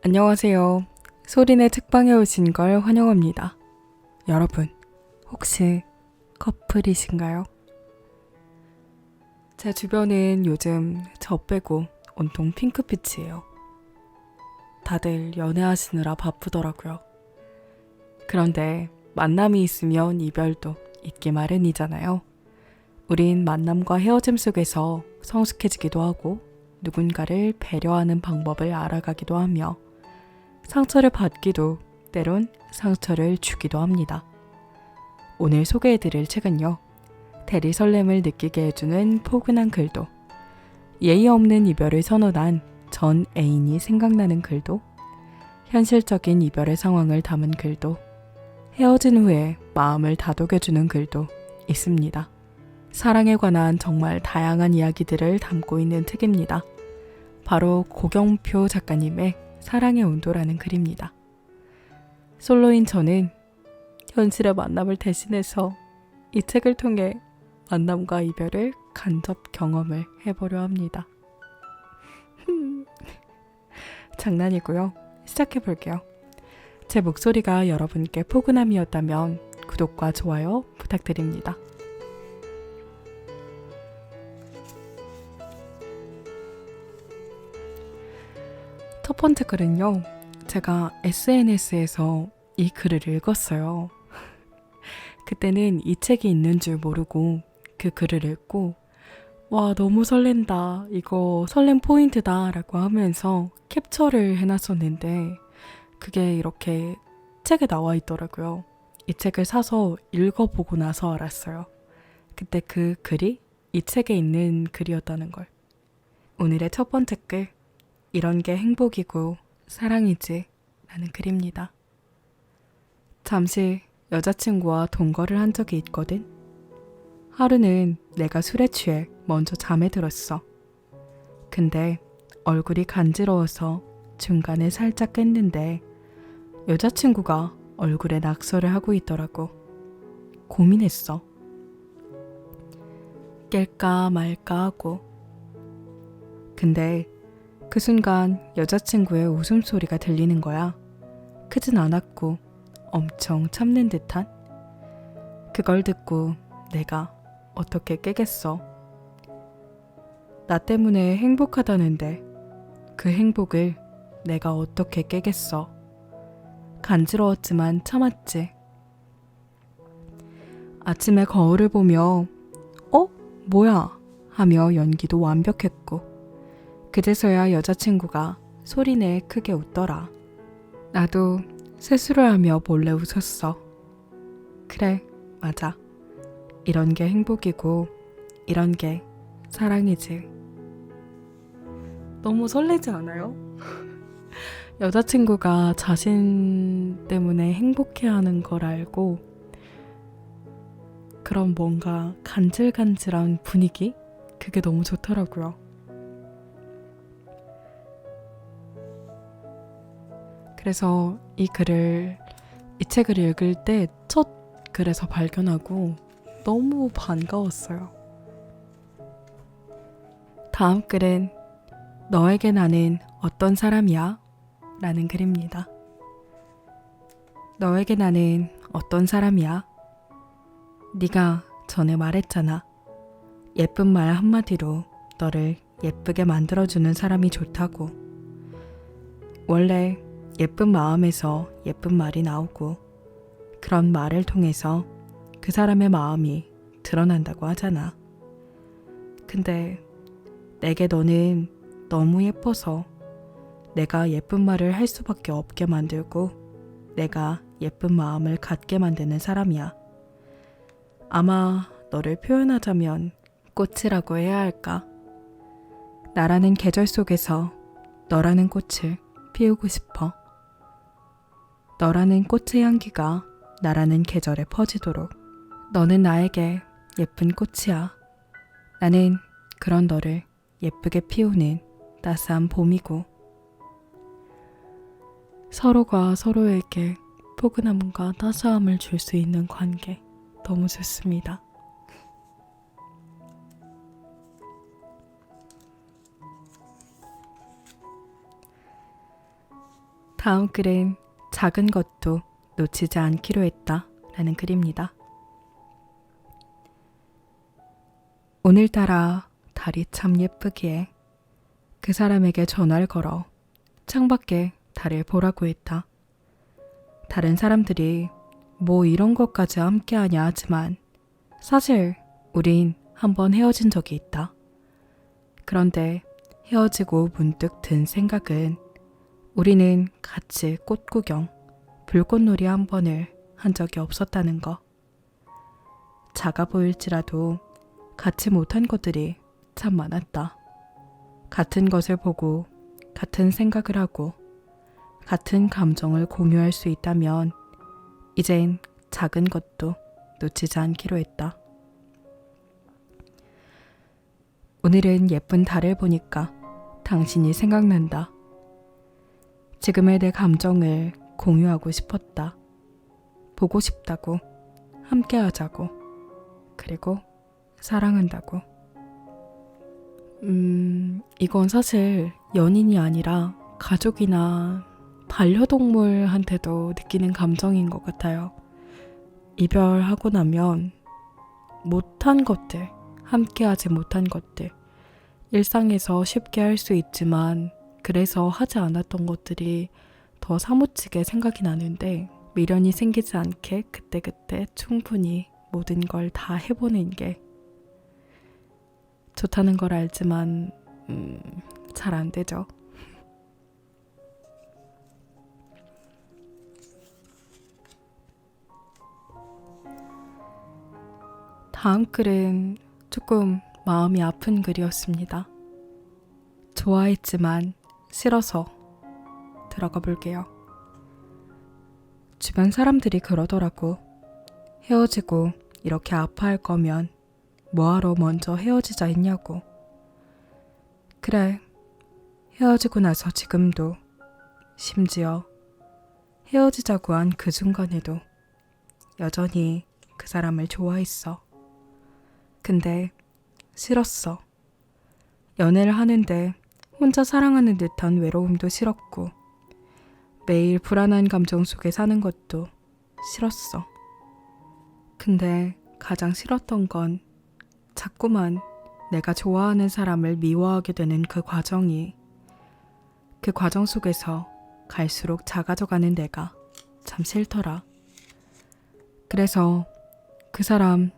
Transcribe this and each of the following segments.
안녕하세요. 소리네 책방에 오신 걸 환영합니다. 여러분, 혹시 커플이신가요? 제 주변은 요즘 저 빼고 온통 핑크빛이에요. 다들 연애하시느라 바쁘더라고요. 그런데 만남이 있으면 이별도 있기 마련이잖아요. 우린 만남과 헤어짐 속에서 성숙해지기도 하고 누군가를 배려하는 방법을 알아가기도 하며 상처를 받기도 때론 상처를 주기도 합니다. 오늘 소개해드릴 책은요. 대리 설렘을 느끼게 해주는 포근한 글도, 예의 없는 이별을 선언한 전 애인이 생각나는 글도, 현실적인 이별의 상황을 담은 글도, 헤어진 후에 마음을 다독여주는 글도 있습니다. 사랑에 관한 정말 다양한 이야기들을 담고 있는 책입니다. 바로 고경표 작가님의 사랑의 온도라는 글입니다. 솔로인 저는 현실의 만남을 대신해서 이 책을 통해 만남과 이별을 간접 경험을 해보려 합니다. 장난이고요. 시작해볼게요. 제 목소리가 여러분께 포근함이었다면 구독과 좋아요 부탁드립니다. 첫 번째 글은요. 제가 SNS에서 이 글을 읽었어요. 그때는 이 책이 있는 줄 모르고 그 글을 읽고 와 너무 설렌다. 이거 설렘 포인트다 라고 하면서 캡처를 해놨었는데 그게 이렇게 책에 나와 있더라고요. 이 책을 사서 읽어보고 나서 알았어요. 그때 그 글이 이 책에 있는 글이었다는 걸. 오늘의 첫 번째 글, 이런 게 행복이고 사랑이지 라는 글입니다. 잠시 여자친구와 동거를 한 적이 있거든. 하루는 내가 술에 취해 먼저 잠에 들었어. 근데 얼굴이 간지러워서 중간에 살짝 깼는데 여자친구가 얼굴에 낙서를 하고 있더라고. 고민했어. 깰까 말까 하고. 근데 그 순간 여자친구의 웃음소리가 들리는 거야. 크진 않았고 엄청 참는 듯한? 그걸 듣고 내가 어떻게 깨겠어. 나 때문에 행복하다는데 그 행복을 내가 어떻게 깨겠어. 간지러웠지만 참았지. 아침에 거울을 보며 뭐야? 하며 연기도 완벽했고 그제서야 여자친구가 소리내 크게 웃더라. 나도 세수를 하며 몰래 웃었어. 그래, 맞아. 이런 게 행복이고 이런 게 사랑이지. 너무 설레지 않아요? 여자친구가 자신 때문에 행복해하는 걸 알고 그런 뭔가 간질간질한 분위기? 그게 너무 좋더라고요. 그래서 이 책을 읽을 때 첫 글에서 발견하고 너무 반가웠어요. 다음 글은 너에게 나는 어떤 사람이야? 라는 글입니다. 너에게 나는 어떤 사람이야? 네가 전에 말했잖아. 예쁜 말 한마디로 너를 예쁘게 만들어주는 사람이 좋다고. 원래 예쁜 마음에서 예쁜 말이 나오고 그런 말을 통해서 그 사람의 마음이 드러난다고 하잖아. 근데 내게 너는 너무 예뻐서 내가 예쁜 말을 할 수밖에 없게 만들고 내가 예쁜 마음을 갖게 만드는 사람이야. 아마 너를 표현하자면 꽃이라고 해야 할까? 나라는 계절 속에서 너라는 꽃을 피우고 싶어. 너라는 꽃의 향기가 나라는 계절에 퍼지도록. 너는 나에게 예쁜 꽃이야. 나는 그런 너를 예쁘게 피우는 따스한 봄이고. 서로가 서로에게 포근함과 따스함을 줄 수 있는 관계 너무 좋습니다. 다음 글은 작은 것도 놓치지 않기로 했다 라는 글입니다. 오늘따라 달이 참 예쁘기에 그 사람에게 전화를 걸어 창밖에 달을 보라고 했다. 다른 사람들이 뭐 이런 것까지 함께하냐 하지만 사실 우린 한번 헤어진 적이 있다. 그런데 헤어지고 문득 든 생각은 우리는 같이 꽃 구경, 불꽃놀이 한 번을 한 적이 없었다는 거. 작아 보일지라도 같이 못한 것들이 참 많았다. 같은 것을 보고 같은 생각을 하고 같은 감정을 공유할 수 있다면 이젠 작은 것도 놓치지 않기로 했다. 오늘은 예쁜 달을 보니까 당신이 생각난다. 지금의 내 감정을 공유하고 싶었다. 보고 싶다고, 함께하자고, 그리고 사랑한다고. 이건 사실 연인이 아니라 가족이나 반려동물한테도 느끼는 감정인 것 같아요. 이별하고 나면 못한 것들, 함께하지 못한 것들, 일상에서 쉽게 할 수 있지만 그래서 하지 않았던 것들이 더 사무치게 생각이 나는데 미련이 생기지 않게 그때그때 충분히 모든 걸 다 해보는 게 좋다는 걸 알지만 잘 안 되죠. 다음 글은 조금 마음이 아픈 글이었습니다. 좋아했지만 싫어서 들어가 볼게요. 주변 사람들이 그러더라고. 헤어지고 이렇게 아파할 거면 뭐하러 먼저 헤어지자 했냐고. 그래, 헤어지고 나서 지금도, 심지어 헤어지자고 한 그 순간에도 여전히 그 사람을 좋아했어. 근데 싫었어. 연애를 하는데 혼자 사랑하는 듯한 외로움도 싫었고 매일 불안한 감정 속에 사는 것도 싫었어. 근데 가장 싫었던 건 자꾸만 내가 좋아하는 사람을 미워하게 되는 그 과정이, 그 과정 속에서 갈수록 작아져가는 내가 참 싫더라. 그래서 그 사람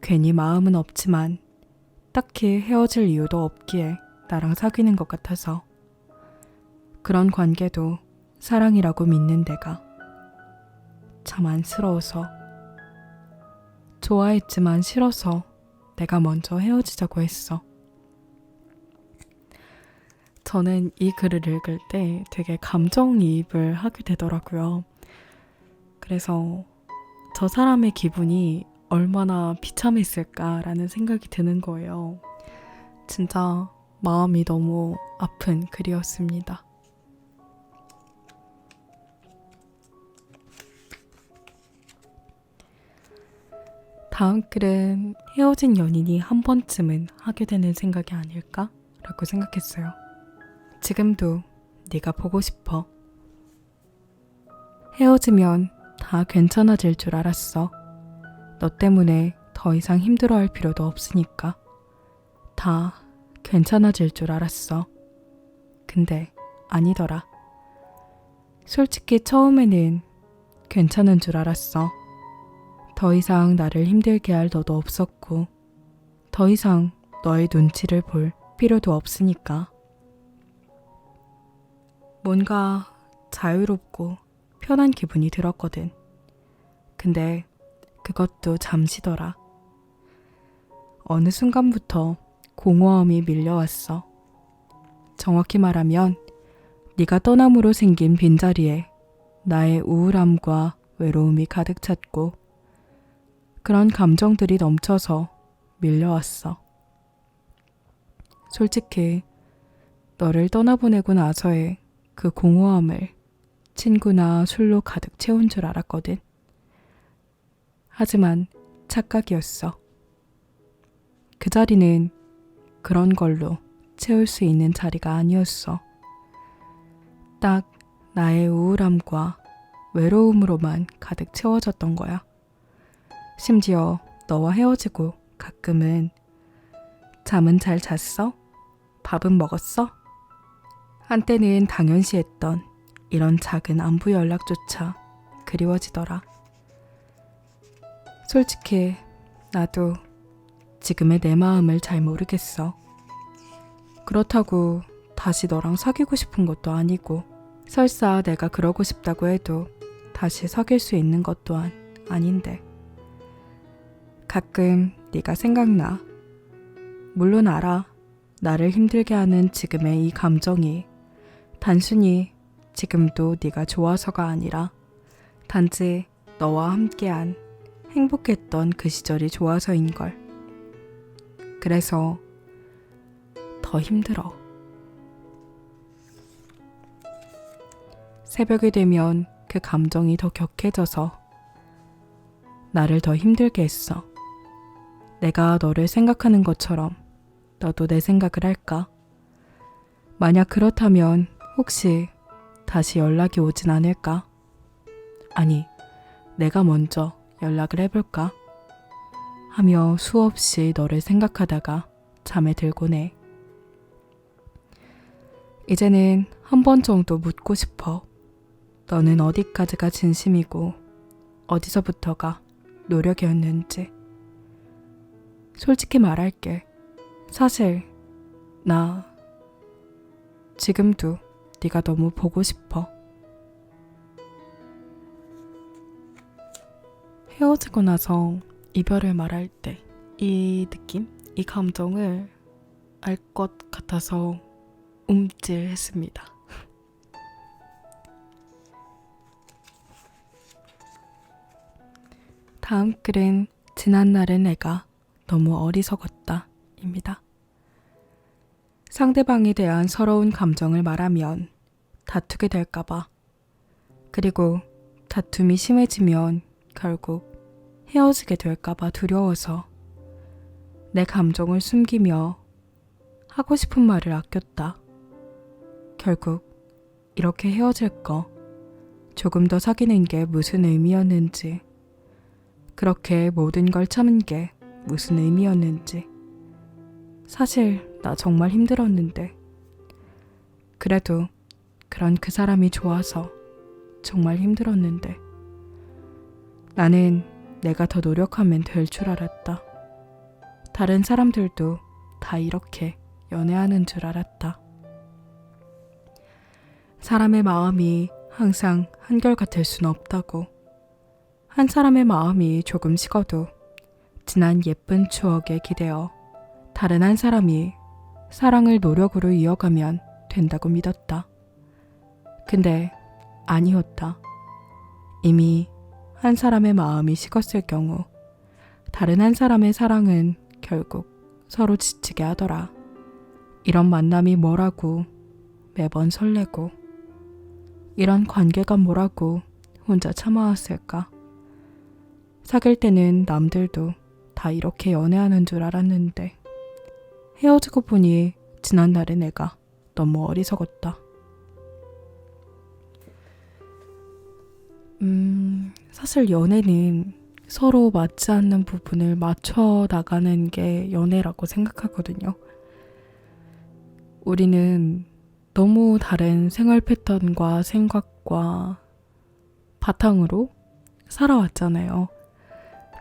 괜히 마음은 없지만 딱히 헤어질 이유도 없기에 나랑 사귀는 것 같아서 그런 관계도 사랑이라고 믿는 내가 참 안쓰러워서, 좋아했지만 싫어서 내가 먼저 헤어지자고 했어. 저는 이 글을 읽을 때 되게 감정이입을 하게 되더라고요. 그래서 저 사람의 기분이 얼마나 비참했을까라는 생각이 드는 거예요. 진짜 마음이 너무 아픈 글이었습니다. 다음 글은 헤어진 연인이 한 번쯤은 하게 되는 생각이 아닐까? 라고 생각했어요. 지금도 네가 보고 싶어. 헤어지면 다 괜찮아질 줄 알았어. 너 때문에 더 이상 힘들어할 필요도 없으니까. 다 괜찮아질 줄 알았어. 근데 아니더라. 솔직히 처음에는 괜찮은 줄 알았어. 더 이상 나를 힘들게 할 너도 없었고 더 이상 너의 눈치를 볼 필요도 없으니까. 뭔가 자유롭고 편한 기분이 들었거든. 근데 그것도 잠시더라. 어느 순간부터 공허함이 밀려왔어. 정확히 말하면 네가 떠남으로 생긴 빈자리에 나의 우울함과 외로움이 가득 찼고 그런 감정들이 넘쳐서 밀려왔어. 솔직히 너를 떠나보내고 나서의 그 공허함을 친구나 술로 가득 채운 줄 알았거든. 하지만 착각이었어. 그 자리는 그런 걸로 채울 수 있는 자리가 아니었어. 딱 나의 우울함과 외로움으로만 가득 채워졌던 거야. 심지어 너와 헤어지고 가끔은 잠은 잘 잤어? 밥은 먹었어? 한때는 당연시했던 이런 작은 안부 연락조차 그리워지더라. 솔직히 나도 지금의 내 마음을 잘 모르겠어. 그렇다고 다시 너랑 사귀고 싶은 것도 아니고 설사 내가 그러고 싶다고 해도 다시 사귈 수 있는 것 또한 아닌데 가끔 네가 생각나. 물론 알아. 나를 힘들게 하는 지금의 이 감정이 단순히 지금도 네가 좋아서가 아니라 단지 너와 함께한 행복했던 그 시절이 좋아서인걸. 그래서 더 힘들어. 새벽이 되면 그 감정이 더 격해져서 나를 더 힘들게 했어. 내가 너를 생각하는 것처럼 너도 내 생각을 할까? 만약 그렇다면 혹시 다시 연락이 오진 않을까? 아니, 내가 먼저 연락을 해볼까? 하며 수없이 너를 생각하다가 잠에 들곤 해. 이제는 한 번 정도 묻고 싶어. 너는 어디까지가 진심이고 어디서부터가 노력이었는지. 솔직히 말할게. 사실 나 지금도 네가 너무 보고 싶어. 헤어지고 나서 이별을 말할 때 이 느낌, 이 감정을 알 것 같아서 움찔했습니다. 다음 글은 지난날의 내가 너무 어리석었다 입니다. 상대방에 대한 서러운 감정을 말하면 다투게 될까봐, 그리고 다툼이 심해지면 결국 헤어지게 될까봐 두려워서 내 감정을 숨기며 하고 싶은 말을 아꼈다. 결국 이렇게 헤어질 거 조금 더 사귀는 게 무슨 의미였는지, 그렇게 모든 걸 참은 게 무슨 의미였는지. 사실 나 정말 힘들었는데, 그래도 그런 그 사람이 좋아서 정말 힘들었는데, 나는 내가 더 노력하면 될 줄 알았다. 다른 사람들도 다 이렇게 연애하는 줄 알았다. 사람의 마음이 항상 한결같을 순 없다고. 한 사람의 마음이 조금 식어도 지난 예쁜 추억에 기대어 다른 한 사람이 사랑을 노력으로 이어가면 된다고 믿었다. 근데 아니었다. 이미 한 사람의 마음이 식었을 경우 다른 한 사람의 사랑은 결국 서로 지치게 하더라. 이런 만남이 뭐라고 매번 설레고, 이런 관계가 뭐라고 혼자 참아왔을까. 사귈 때는 남들도 다 이렇게 연애하는 줄 알았는데, 헤어지고 보니 지난날의 내가 너무 어리석었다. 사실 연애는 서로 맞지 않는 부분을 맞춰 나가는 게 연애라고 생각하거든요. 우리는 너무 다른 생활 패턴과 생각과 바탕으로 살아왔잖아요.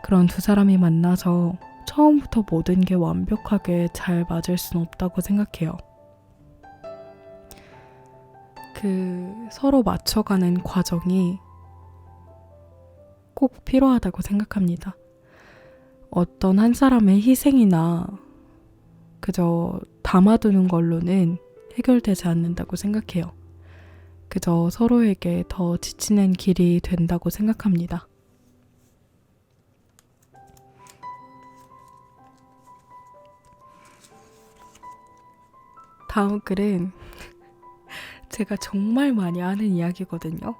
그런 두 사람이 만나서 처음부터 모든 게 완벽하게 잘 맞을 순 없다고 생각해요. 서로 맞춰가는 과정이 꼭 필요하다고 생각합니다. 어떤 한 사람의 희생이나 그저 담아두는 걸로는 해결되지 않는다고 생각해요. 그저 서로에게 더 지치는 길이 된다고 생각합니다. 다음 글은 제가 정말 많이 하는 이야기거든요.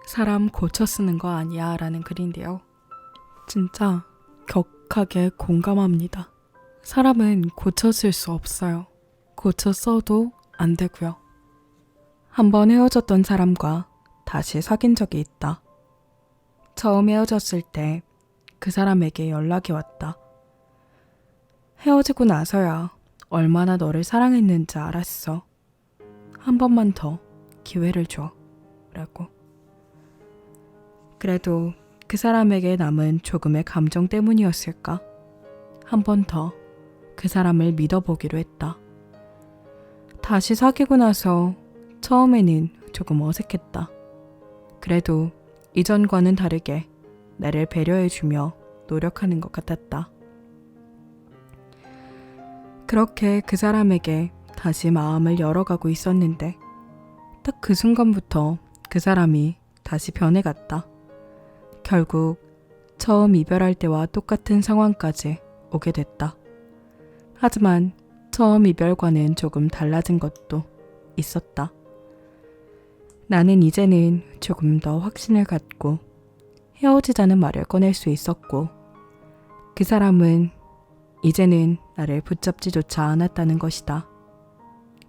사람 고쳐 쓰는 거 아니야 라는 글인데요. 진짜 격하게 공감합니다. 사람은 고쳐 쓸 수 없어요. 고쳐 써도 안 되고요. 한 번 헤어졌던 사람과 다시 사귄 적이 있다. 처음 헤어졌을 때 그 사람에게 연락이 왔다. 헤어지고 나서야 얼마나 너를 사랑했는지 알았어. 한 번만 더 기회를 줘. 라고. 그래도 그 사람에게 남은 조금의 감정 때문이었을까? 한 번 더 그 사람을 믿어보기로 했다. 다시 사귀고 나서 처음에는 조금 어색했다. 그래도 이전과는 다르게 나를 배려해주며 노력하는 것 같았다. 그렇게 그 사람에게 다시 마음을 열어가고 있었는데 딱 그 순간부터 그 사람이 다시 변해갔다. 결국 처음 이별할 때와 똑같은 상황까지 오게 됐다. 하지만 처음 이별과는 조금 달라진 것도 있었다. 나는 이제는 조금 더 확신을 갖고 헤어지자는 말을 꺼낼 수 있었고 그 사람은 이제는 나를 붙잡지조차 않았다는 것이다.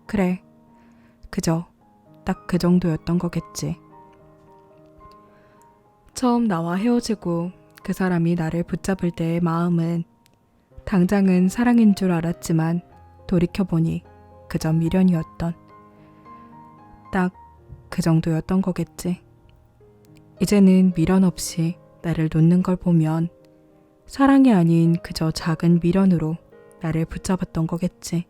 그래, 그저 딱 그 정도였던 거겠지. 처음 나와 헤어지고 그 사람이 나를 붙잡을 때의 마음은 당장은 사랑인 줄 알았지만 돌이켜보니 그저 미련이었던 딱 그 정도였던 거겠지. 이제는 미련 없이 나를 놓는 걸 보면 사랑이 아닌 그저 작은 미련으로 나를 붙잡았던 거겠지.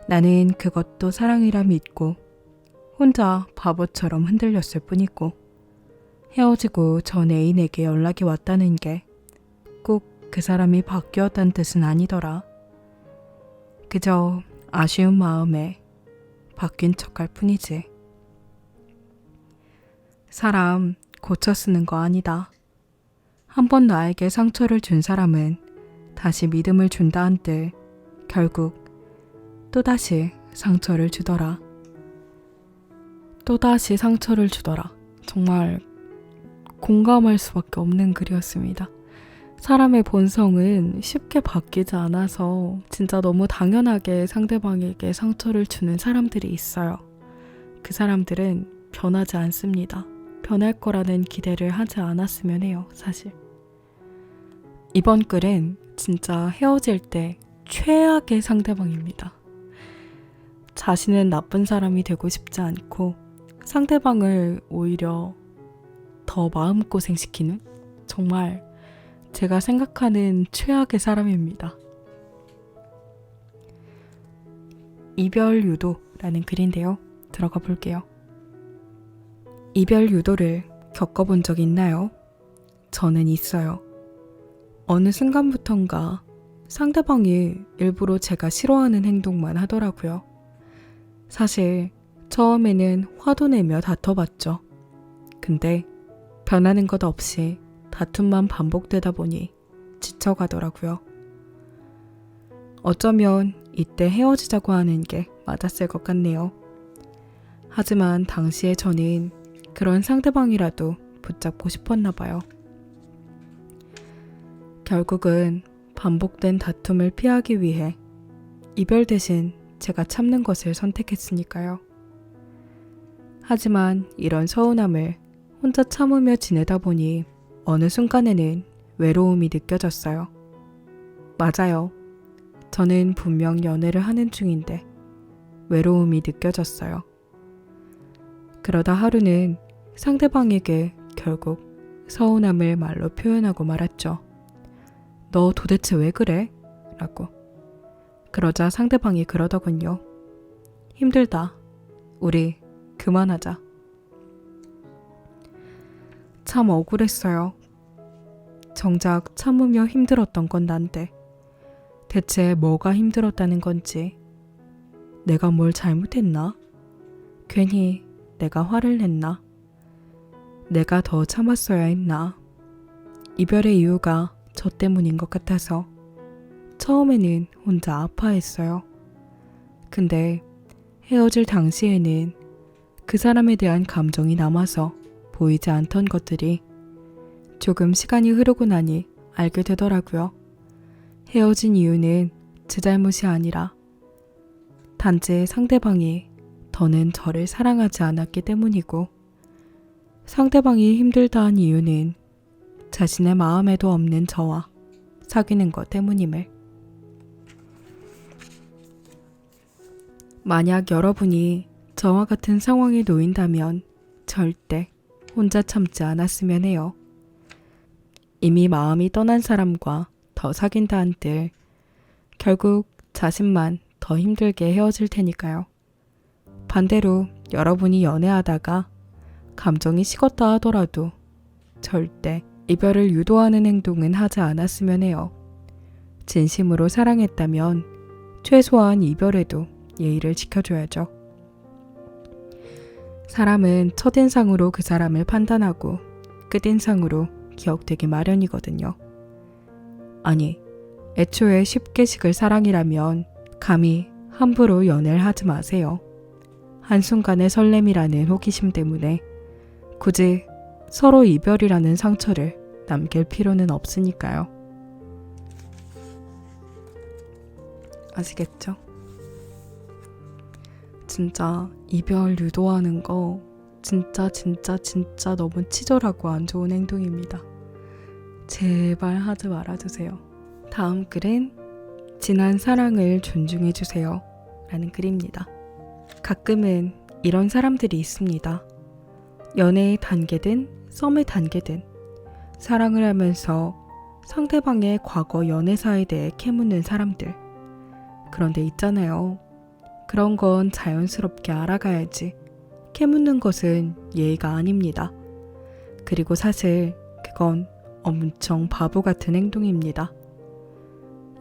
나는 그것도 사랑이라 믿고 혼자 바보처럼 흔들렸을 뿐이고 헤어지고 전 애인에게 연락이 왔다는 게 꼭 그 사람이 바뀌었다는 뜻은 아니더라. 그저 아쉬운 마음에 바뀐 척할 뿐이지. 사람 고쳐 쓰는 거 아니다. 한 번 나에게 상처를 준 사람은 다시 믿음을 준다 한들 결국 또다시 상처를 주더라. 또다시 상처를 주더라. 정말 공감할 수밖에 없는 글이었습니다. 사람의 본성은 쉽게 바뀌지 않아서 진짜 너무 당연하게 상대방에게 상처를 주는 사람들이 있어요. 그 사람들은 변하지 않습니다. 변할 거라는 기대를 하지 않았으면 해요, 사실. 이번 글은 진짜 헤어질 때 최악의 상대방입니다. 자신은 나쁜 사람이 되고 싶지 않고 상대방을 오히려 더 마음고생시키는 정말 제가 생각하는 최악의 사람입니다. 이별 유도라는 글인데요. 들어가 볼게요. 이별 유도를 겪어본 적 있나요? 저는 있어요. 어느 순간부턴가 상대방이 일부러 제가 싫어하는 행동만 하더라고요. 사실 처음에는 화도 내며 다퉈봤죠. 근데 변하는 것 없이 다툼만 반복되다 보니 지쳐가더라고요. 어쩌면 이때 헤어지자고 하는 게 맞았을 것 같네요. 하지만 당시에 저는 그런 상대방이라도 붙잡고 싶었나 봐요. 결국은 반복된 다툼을 피하기 위해 이별 대신 제가 참는 것을 선택했으니까요. 하지만 이런 서운함을 혼자 참으며 지내다 보니 어느 순간에는 외로움이 느껴졌어요. 맞아요. 저는 분명 연애를 하는 중인데 외로움이 느껴졌어요. 그러다 하루는 상대방에게 결국 서운함을 말로 표현하고 말았죠. 너 도대체 왜 그래? 라고. 그러자 상대방이 그러더군요. 힘들다. 우리 그만하자. 참 억울했어요. 정작 참으며 힘들었던 건 난데 대체 뭐가 힘들었다는 건지 내가 뭘 잘못했나? 괜히 내가 화를 냈나? 내가 더 참았어야 했나? 이별의 이유가 저 때문인 것 같아서 처음에는 혼자 아파했어요. 근데 헤어질 당시에는 그 사람에 대한 감정이 남아서 보이지 않던 것들이 조금 시간이 흐르고 나니 알게 되더라고요. 헤어진 이유는 제 잘못이 아니라 단지 상대방이 더는 저를 사랑하지 않았기 때문이고, 상대방이 힘들다한 이유는 자신의 마음에도 없는 저와 사귀는 것 때문임을. 만약 여러분이 저와 같은 상황에 놓인다면 절대 혼자 참지 않았으면 해요. 이미 마음이 떠난 사람과 더 사귄다 한들 결국 자신만 더 힘들게 헤어질 테니까요. 반대로 여러분이 연애하다가 감정이 식었다 하더라도 절대 이별을 유도하는 행동은 하지 않았으면 해요. 진심으로 사랑했다면 최소한 이별에도 예의를 지켜줘야죠. 사람은 첫인상으로 그 사람을 판단하고 끝인상으로 기억되기 마련이거든요. 아니, 애초에 쉽게 식을 사랑이라면 감히 함부로 연애를 하지 마세요. 한순간의 설렘이라는 호기심 때문에 굳이 서로 이별이라는 상처를 남길 필요는 없으니까요. 아시겠죠? 진짜 이별 유도하는 거 진짜 너무 치졸하고 안 좋은 행동입니다. 제발 하지 말아주세요. 다음 글은 지난 사랑을 존중해주세요 라는 글입니다. 가끔은 이런 사람들이 있습니다. 연애의 단계든 썸의 단계든 사랑을 하면서 상대방의 과거 연애사에 대해 캐묻는 사람들. 그런데 있잖아요. 그런 건 자연스럽게 알아가야지. 캐묻는 것은 예의가 아닙니다. 그리고 사실 그건 엄청 바보 같은 행동입니다.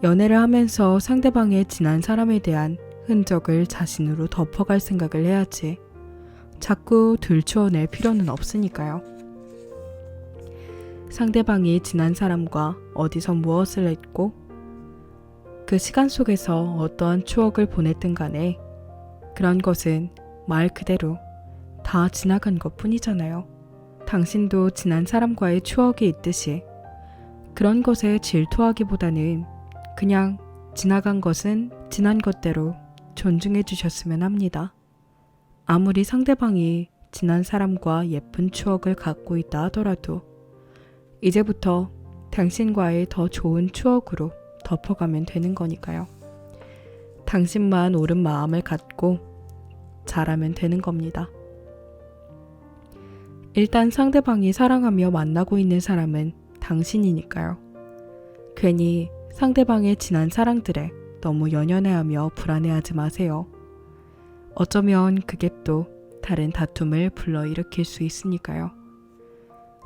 연애를 하면서 상대방의 지난 사람에 대한 흔적을 자신으로 덮어갈 생각을 해야지. 자꾸 들추어낼 필요는 없으니까요. 상대방이 지난 사람과 어디서 무엇을 했고 그 시간 속에서 어떠한 추억을 보냈든 간에 그런 것은 말 그대로 다 지나간 것 뿐이잖아요. 당신도 지난 사람과의 추억이 있듯이 그런 것에 질투하기보다는 그냥 지나간 것은 지난 것대로 존중해 주셨으면 합니다. 아무리 상대방이 지난 사람과 예쁜 추억을 갖고 있다 하더라도 이제부터 당신과의 더 좋은 추억으로 덮어가면 되는 거니까요. 당신만 옳은 마음을 갖고 잘하면 되는 겁니다. 일단 상대방이 사랑하며 만나고 있는 사람은 당신이니까요. 괜히 상대방의 지난 사랑들에 너무 연연해하며 불안해하지 마세요. 어쩌면 그게 또 다른 다툼을 불러일으킬 수 있으니까요.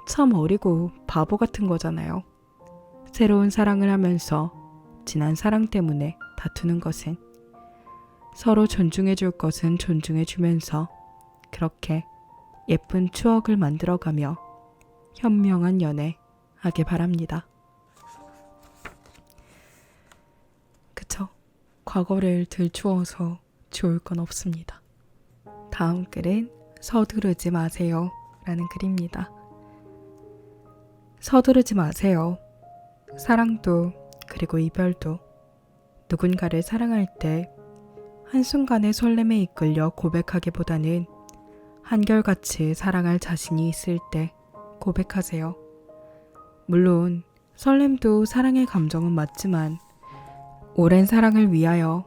참 어리고 바보 같은 거잖아요. 새로운 사랑을 하면서 지난 사랑 때문에 다투는 것은 서로 존중해 줄 것은 존중해 주면서 그렇게 예쁜 추억을 만들어가며 현명한 연애 하길 바랍니다. 그쵸? 과거를 들추어서 좋을 건 없습니다. 다음 글은 서두르지 마세요 라는 글입니다. 서두르지 마세요. 사랑도 그리고 이별도 누군가를 사랑할 때 한순간의 설렘에 이끌려 고백하기보다는 한결같이 사랑할 자신이 있을 때 고백하세요. 물론 설렘도 사랑의 감정은 맞지만 오랜 사랑을 위하여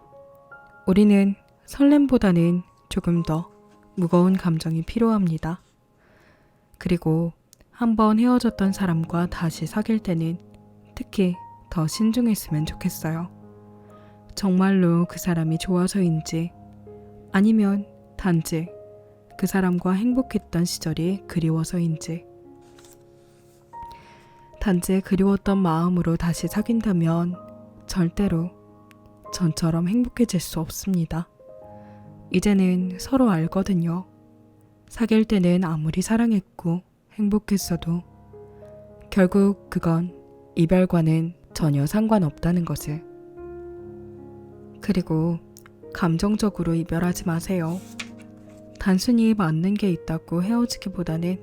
우리는 설렘보다는 조금 더 무거운 감정이 필요합니다. 그리고 한번 헤어졌던 사람과 다시 사귈 때는 특히 더 신중했으면 좋겠어요. 정말로 그 사람이 좋아서인지 아니면 단지 그 사람과 행복했던 시절이 그리워서인지 단지 그리웠던 마음으로 다시 사귄다면 절대로 전처럼 행복해질 수 없습니다. 이제는 서로 알거든요. 사귈 때는 아무리 사랑했고 행복했어도 결국 그건 이별과는 전혀 상관없다는 것을. 그리고 감정적으로 이별하지 마세요. 단순히 맞는 게 있다고 헤어지기보다는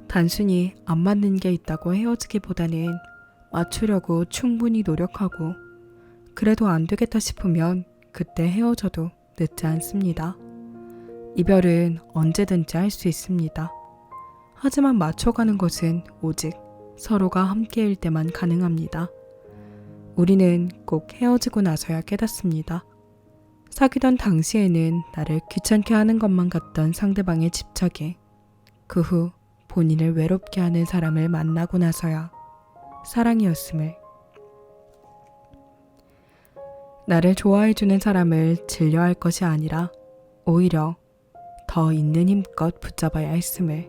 단순히 안 맞는 게 있다고 헤어지기보다는 맞추려고 충분히 노력하고 그래도 안 되겠다 싶으면 그때 헤어져도 늦지 않습니다. 이별은 언제든지 할 수 있습니다. 하지만 맞춰가는 것은 오직 서로가 함께일 때만 가능합니다. 우리는 꼭 헤어지고 나서야 깨닫습니다. 사귀던 당시에는 나를 귀찮게 하는 것만 같던 상대방의 집착에 그 후 본인을 외롭게 하는 사람을 만나고 나서야 사랑이었음을. 나를 좋아해주는 사람을 질려할 것이 아니라 오히려 더 있는 힘껏 붙잡아야 했음을.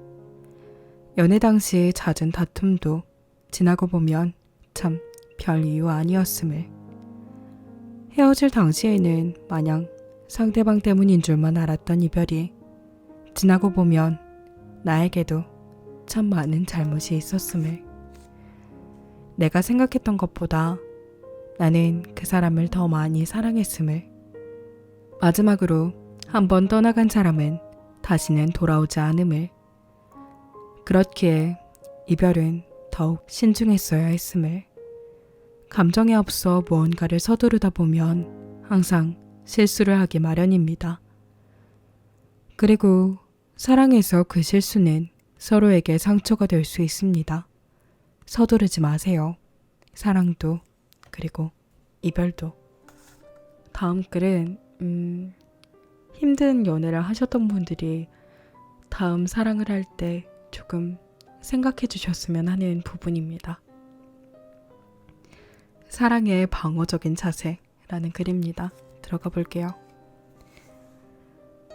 연애 당시 잦은 다툼도 지나고 보면 참 별 이유 아니었음을. 헤어질 당시에는 마냥 상대방 때문인 줄만 알았던 이별이 지나고 보면 나에게도 참 많은 잘못이 있었음을. 내가 생각했던 것보다 나는 그 사람을 더 많이 사랑했음을. 마지막으로 한번 떠나간 사람은 다시는 돌아오지 않음을. 그렇기에 이별은 더욱 신중했어야 했음을. 감정에 앞서 무언가를 서두르다 보면 항상 실수를 하기 마련입니다. 그리고 사랑에서 그 실수는 서로에게 상처가 될 수 있습니다. 서두르지 마세요. 사랑도 그리고 이별도. 다음 글은 힘든 연애를 하셨던 분들이 다음 사랑을 할 때 조금 생각해 주셨으면 하는 부분입니다. 사랑의 방어적인 자세라는 글입니다. 들어가 볼게요.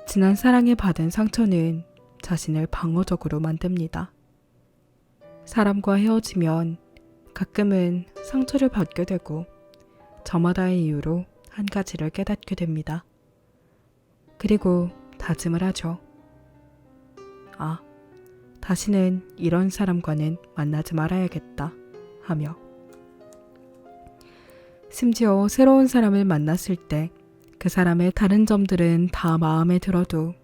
지난 사랑에 받은 상처는 자신을 방어적으로 만듭니다. 사람과 헤어지면 가끔은 상처를 받게 되고 저마다의 이유로 한 가지를 깨닫게 됩니다. 그리고 다짐을 하죠. 아, 다시는 이런 사람과는 만나지 말아야겠다 하며. 심지어 새로운 사람을 만났을 때 그 사람의 다른 점들은 다 마음에 들어도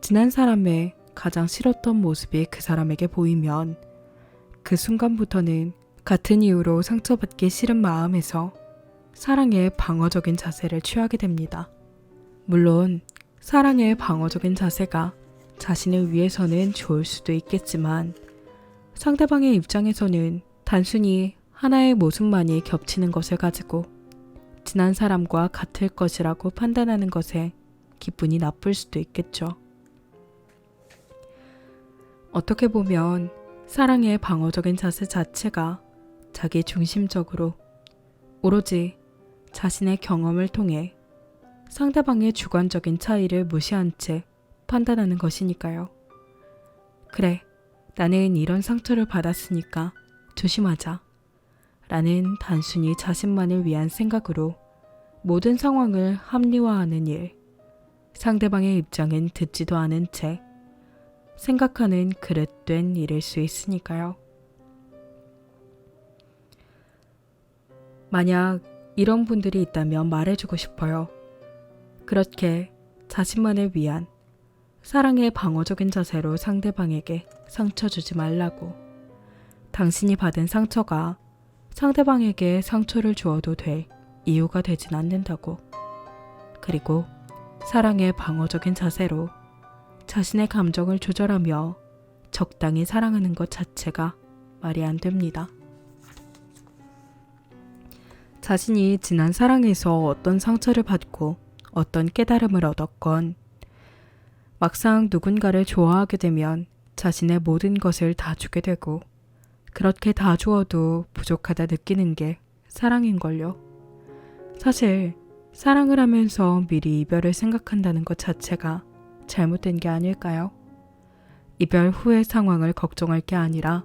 지난 사람의 가장 싫었던 모습이 그 사람에게 보이면 그 순간부터는 같은 이유로 상처받기 싫은 마음에서 사랑의 방어적인 자세를 취하게 됩니다. 물론 사랑의 방어적인 자세가 자신을 위해서는 좋을 수도 있겠지만 상대방의 입장에서는 단순히 하나의 모습만이 겹치는 것을 가지고 지난 사람과 같을 것이라고 판단하는 것에 기분이 나쁠 수도 있겠죠. 어떻게 보면 사랑의 방어적인 자세 자체가 자기 중심적으로 오로지 자신의 경험을 통해 상대방의 주관적인 차이를 무시한 채 판단하는 것이니까요. 그래, 나는 이런 상처를 받았으니까 조심하자 라는 단순히 자신만을 위한 생각으로 모든 상황을 합리화하는 일, 상대방의 입장은 듣지도 않은 채 생각하는 그릇된 일일 수 있으니까요. 만약 이런 분들이 있다면 말해주고 싶어요. 그렇게 자신만을 위한 사랑의 방어적인 자세로 상대방에게 상처 주지 말라고. 당신이 받은 상처가 상대방에게 상처를 주어도 될 이유가 되진 않는다고. 그리고 사랑의 방어적인 자세로 자신의 감정을 조절하며 적당히 사랑하는 것 자체가 말이 안 됩니다. 자신이 지난 사랑에서 어떤 상처를 받고 어떤 깨달음을 얻었건 막상 누군가를 좋아하게 되면 자신의 모든 것을 다 주게 되고 그렇게 다 주어도 부족하다 느끼는 게 사랑인걸요. 사실 사랑을 하면서 미리 이별을 생각한다는 것 자체가 잘못된 게 아닐까요? 이별 후의 상황을 걱정할 게 아니라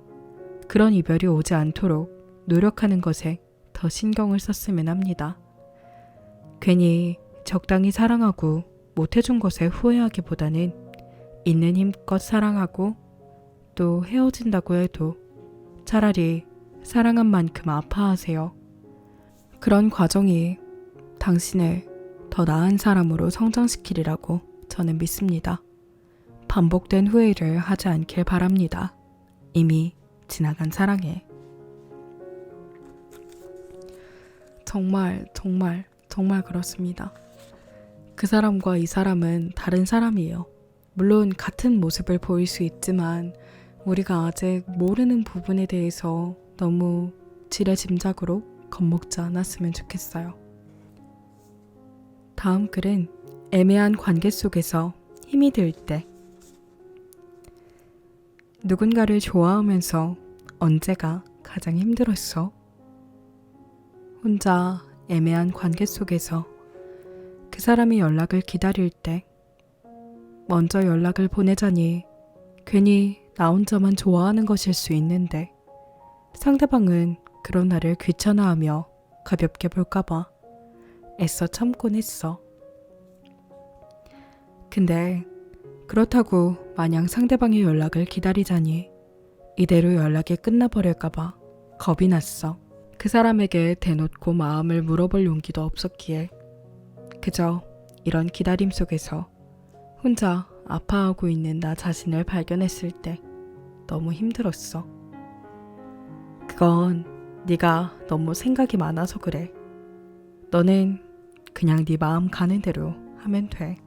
그런 이별이 오지 않도록 노력하는 것에 더 신경을 썼으면 합니다. 괜히 적당히 사랑하고 못해준 것에 후회하기보다는 있는 힘껏 사랑하고 또 헤어진다고 해도 차라리 사랑한 만큼 아파하세요. 그런 과정이 당신을 더 나은 사람으로 성장시키리라고 저는 믿습니다. 반복된 후회를 하지 않길 바랍니다. 이미 지나간 사랑에. 정말 그렇습니다. 그 사람과 이 사람은 다른 사람이에요. 물론 같은 모습을 보일 수 있지만 우리가 아직 모르는 부분에 대해서 너무 지레짐작으로 겁먹지 않았으면 좋겠어요. 다음 글은 애매한 관계 속에서 힘이 들 때. 누군가를 좋아하면서 언제가 가장 힘들었어? 혼자 애매한 관계 속에서 그 사람이 연락을 기다릴 때, 먼저 연락을 보내자니 괜히 나 혼자만 좋아하는 것일 수 있는데 상대방은 그런 나를 귀찮아하며 가볍게 볼까봐 애써 참곤 했어. 근데 그렇다고 마냥 상대방의 연락을 기다리자니 이대로 연락이 끝나버릴까봐 겁이 났어. 그 사람에게 대놓고 마음을 물어볼 용기도 없었기에 그저 이런 기다림 속에서 혼자 아파하고 있는 나 자신을 발견했을 때 너무 힘들었어. 그건 네가 너무 생각이 많아서 그래. 너는 그냥 네 마음 가는 대로 하면 돼.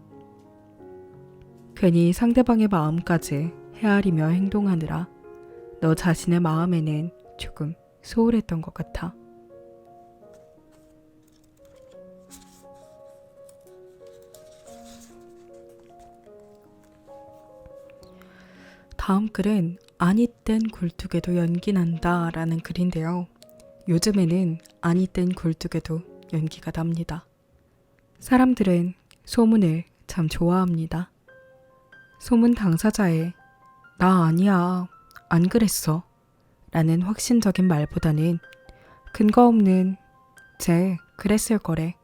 괜히 상대방의 마음까지 헤아리며 행동하느라 너 자신의 마음에는 조금 소홀했던 것 같아. 다음 글은 아니 땐 굴뚝에도 연기 난다 라는 글인데요. 요즘에는 아니 땐 굴뚝에도 연기가 납니다. 사람들은 소문을 참 좋아합니다. 소문 당사자의 나 아니야, 안 그랬어 라는 확신적인 말보다는 근거 없는 쟤 그랬을 거래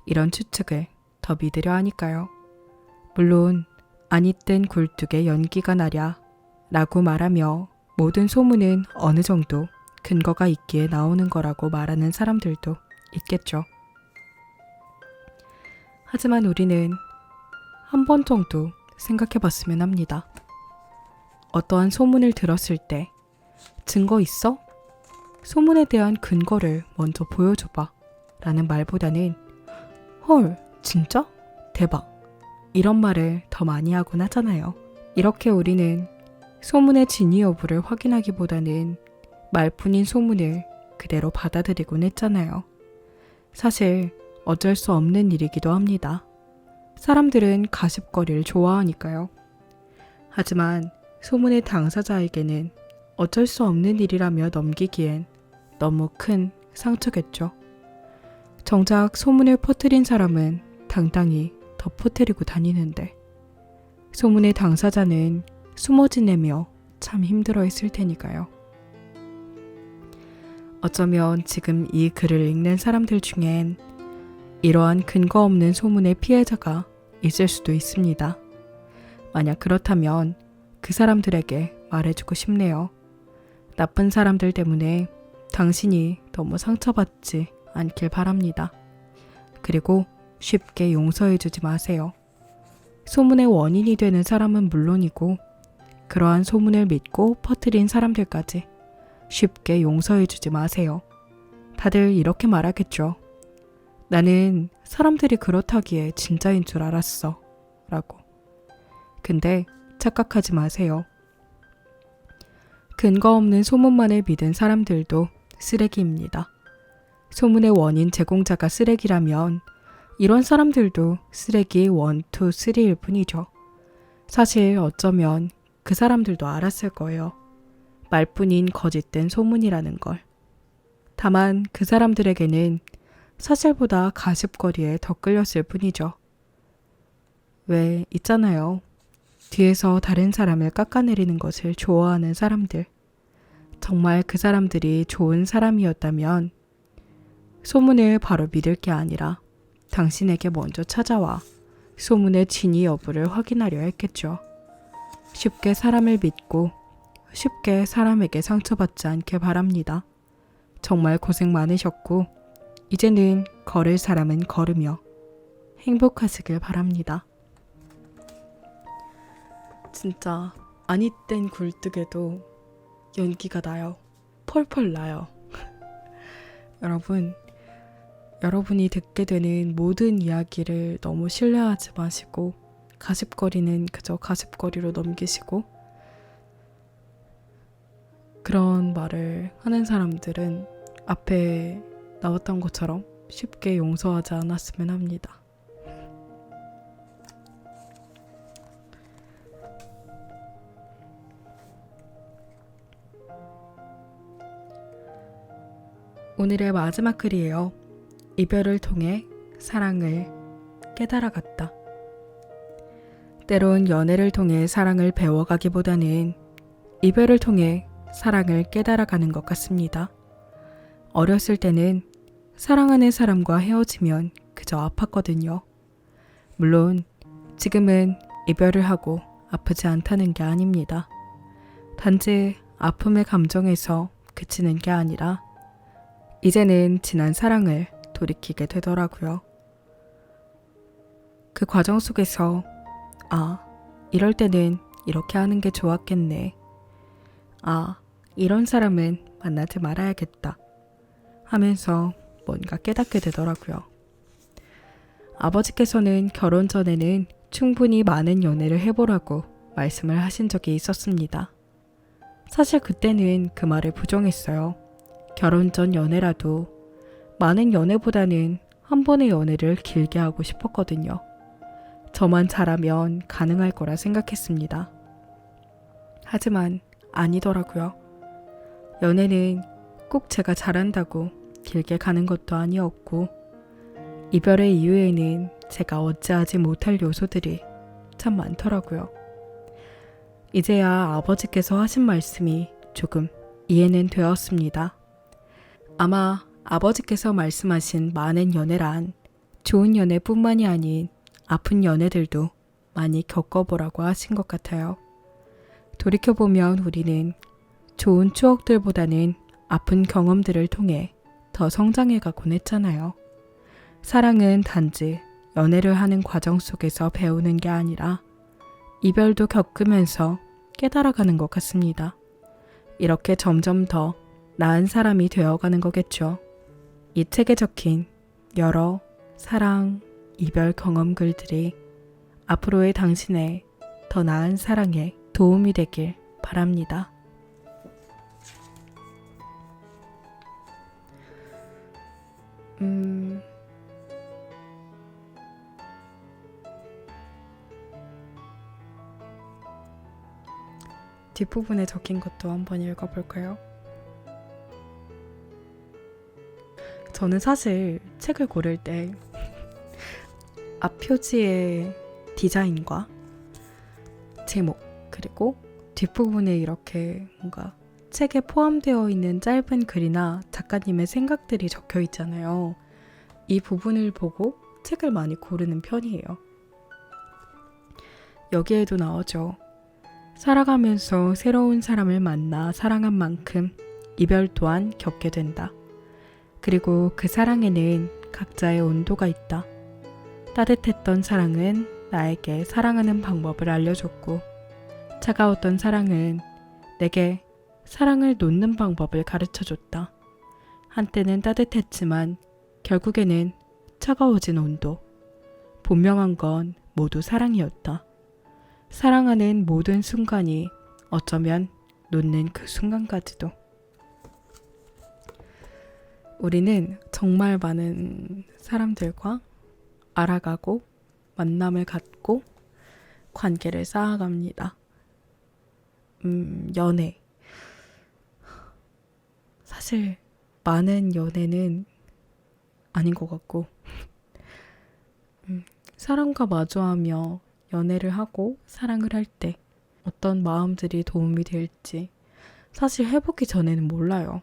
이런 추측을 더 믿으려 하니까요. 물론 아니 땐 굴뚝에 연기가 나랴 라고 말하며 모든 소문은 어느 정도 근거가 있기에 나오는 거라고 말하는 사람들도 있겠죠. 하지만 우리는 한 번 정도 생각해 봤으면 합니다. 어떠한 소문을 들었을 때 증거 있어? 소문에 대한 근거를 먼저 보여줘봐 라는 말보다는 헐, 진짜? 대박 이런 말을 더 많이 하곤 하잖아요. 이렇게 우리는 소문의 진위 여부를 확인하기보다는 말뿐인 소문을 그대로 받아들이곤 했잖아요. 사실 어쩔 수 없는 일이기도 합니다. 사람들은 가십거리를 좋아하니까요. 하지만 소문의 당사자에게는 어쩔 수 없는 일이라며 넘기기엔 너무 큰 상처겠죠. 정작 소문을 퍼뜨린 사람은 당당히 더 퍼뜨리고 다니는데 소문의 당사자는 숨어 지내며 참 힘들어했을 테니까요. 어쩌면 지금 이 글을 읽는 사람들 중엔 이러한 근거 없는 소문의 피해자가 있을 수도 있습니다. 만약 그렇다면 그 사람들에게 말해주고 싶네요. 나쁜 사람들 때문에 당신이 너무 상처받지 않길 바랍니다. 그리고 쉽게 용서해주지 마세요. 소문의 원인이 되는 사람은 물론이고 그러한 소문을 믿고 퍼뜨린 사람들까지 쉽게 용서해주지 마세요. 다들 이렇게 말하겠죠. 나는 사람들이 그렇다기에 진짜인 줄 알았어 라고. 근데 착각하지 마세요. 근거 없는 소문만을 믿은 사람들도 쓰레기입니다. 소문의 원인 제공자가 쓰레기라면 이런 사람들도 쓰레기 1, 2, 3일 뿐이죠. 사실 어쩌면 그 사람들도 알았을 거예요. 말뿐인 거짓된 소문이라는 걸. 다만 그 사람들에게는 사실보다 가십거리에 더 끌렸을 뿐이죠. 왜 있잖아요. 뒤에서 다른 사람을 깎아내리는 것을 좋아하는 사람들. 정말 그 사람들이 좋은 사람이었다면 소문을 바로 믿을 게 아니라 당신에게 먼저 찾아와 소문의 진위 여부를 확인하려 했겠죠. 쉽게 사람을 믿고 쉽게 사람에게 상처받지 않게 바랍니다. 정말 고생 많으셨고 이제는 걸을 사람은 걸으며 행복하시길 바랍니다. 진짜 아니 땐 굴뚝에도 연기가 나요. 펄펄 나요. 여러분, 여러분이 듣게 되는 모든 이야기를 너무 신뢰하지 마시고 가십거리는 그저 가십거리로 넘기시고 그런 말을 하는 사람들은 앞에 나왔던 것처럼 쉽게 용서하지 않았으면 합니다. 오늘의 마지막 글이에요. 이별을 통해 사랑을 깨달아갔다. 때론 연애를 통해 사랑을 배워가기보다는 이별을 통해 사랑을 깨달아가는 것 같습니다. 어렸을 때는 사랑하는 사람과 헤어지면 그저 아팠거든요. 물론 지금은 이별을 하고 아프지 않다는 게 아닙니다. 단지 아픔의 감정에서 그치는 게 아니라 이제는 지난 사랑을 돌이키게 되더라고요. 그 과정 속에서 이럴 때는 이렇게 하는 게 좋았겠네. 이런 사람은 만나지 말아야겠다 하면서 뭔가 깨닫게 되더라고요. 아버지께서는 결혼 전에는 충분히 많은 연애를 해보라고 말씀을 하신 적이 있었습니다. 사실 그때는 그 말을 부정했어요. 결혼 전 연애라도 많은 연애보다는 한 번의 연애를 길게 하고 싶었거든요. 저만 잘하면 가능할 거라 생각했습니다. 하지만 아니더라고요. 연애는 꼭 제가 잘한다고 길게 가는 것도 아니었고 이별의 이유에는 제가 어찌하지 못할 요소들이 참 많더라고요. 이제야 아버지께서 하신 말씀이 조금 이해는 되었습니다. 아마 아버지께서 말씀하신 많은 연애란 좋은 연애뿐만이 아닌 아픈 연애들도 많이 겪어보라고 하신 것 같아요. 돌이켜보면 우리는 좋은 추억들보다는 아픈 경험들을 통해 더 성장해가곤 했잖아요. 사랑은 단지 연애를 하는 과정 속에서 배우는 게 아니라 이별도 겪으면서 깨달아가는 것 같습니다. 이렇게 점점 더 나은 사람이 되어가는 거겠죠. 이 책에 적힌 여러 사랑, 이별 경험 글들이 앞으로의 당신의 더 나은 사랑에 도움이 되길 바랍니다. 뒷부분에 적힌 것도 한번 읽어볼까요? 저는 사실 책을 고를 때 앞표지의 디자인과 제목 그리고 뒷부분에 이렇게 뭔가 책에 포함되어 있는 짧은 글이나 작가님의 생각들이 적혀 있잖아요. 이 부분을 보고 책을 많이 고르는 편이에요. 여기에도 나오죠. 살아가면서 새로운 사람을 만나 사랑한 만큼 이별 또한 겪게 된다. 그리고 그 사랑에는 각자의 온도가 있다. 따뜻했던 사랑은 나에게 사랑하는 방법을 알려줬고 차가웠던 사랑은 내게 사랑을 놓는 방법을 가르쳐줬다. 한때는 따뜻했지만 결국에는 차가워진 온도. 분명한 건 모두 사랑이었다. 사랑하는 모든 순간이 어쩌면 놓는 그 순간까지도. 우리는 정말 많은 사람들과 알아가고 만남을 갖고 관계를 쌓아갑니다. 연애. 사실 많은 연애는 아닌 것 같고 사람과 마주하며 연애를 하고 사랑을 할 때 어떤 마음들이 도움이 될지 사실 해보기 전에는 몰라요.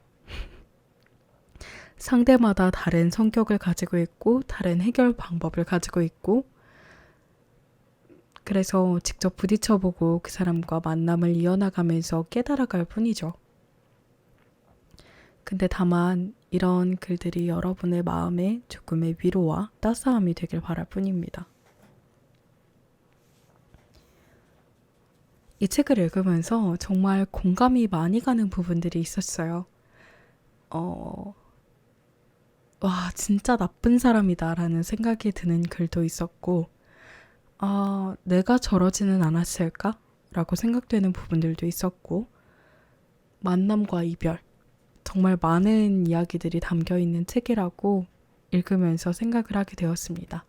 상대마다 다른 성격을 가지고 있고 다른 해결 방법을 가지고 있고 그래서 직접 부딪혀보고 그 사람과 만남을 이어나가면서 깨달아갈 뿐이죠. 근데 다만 이런 글들이 여러분의 마음에 조금의 위로와 따스함이 되길 바랄 뿐입니다. 이 책을 읽으면서 정말 공감이 많이 가는 부분들이 있었어요. 와, 진짜 나쁜 사람이다라는 생각이 드는 글도 있었고, 아, 내가 저러지는 않았을까? 라고 생각되는 부분들도 있었고, 만남과 이별. 정말 많은 이야기들이 담겨 있는 책이라고 읽으면서 생각을 하게 되었습니다.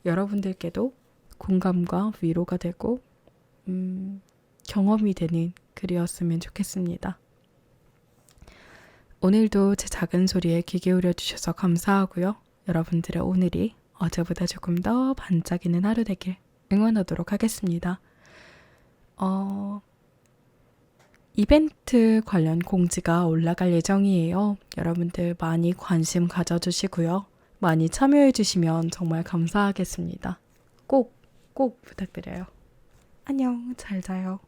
여러분들께도 공감과 위로가 되고, 경험이 되는 글이었으면 좋겠습니다. 오늘도 제 작은 소리에 귀 기울여 주셔서 감사하고요. 여러분들의 오늘이 어제보다 조금 더 반짝이는 하루 되길 응원하도록 하겠습니다. 이벤트 관련 공지가 올라갈 예정이에요. 여러분들 많이 관심 가져주시고요. 많이 참여해주시면 정말 감사하겠습니다. 꼭 부탁드려요. 안녕, 잘 자요.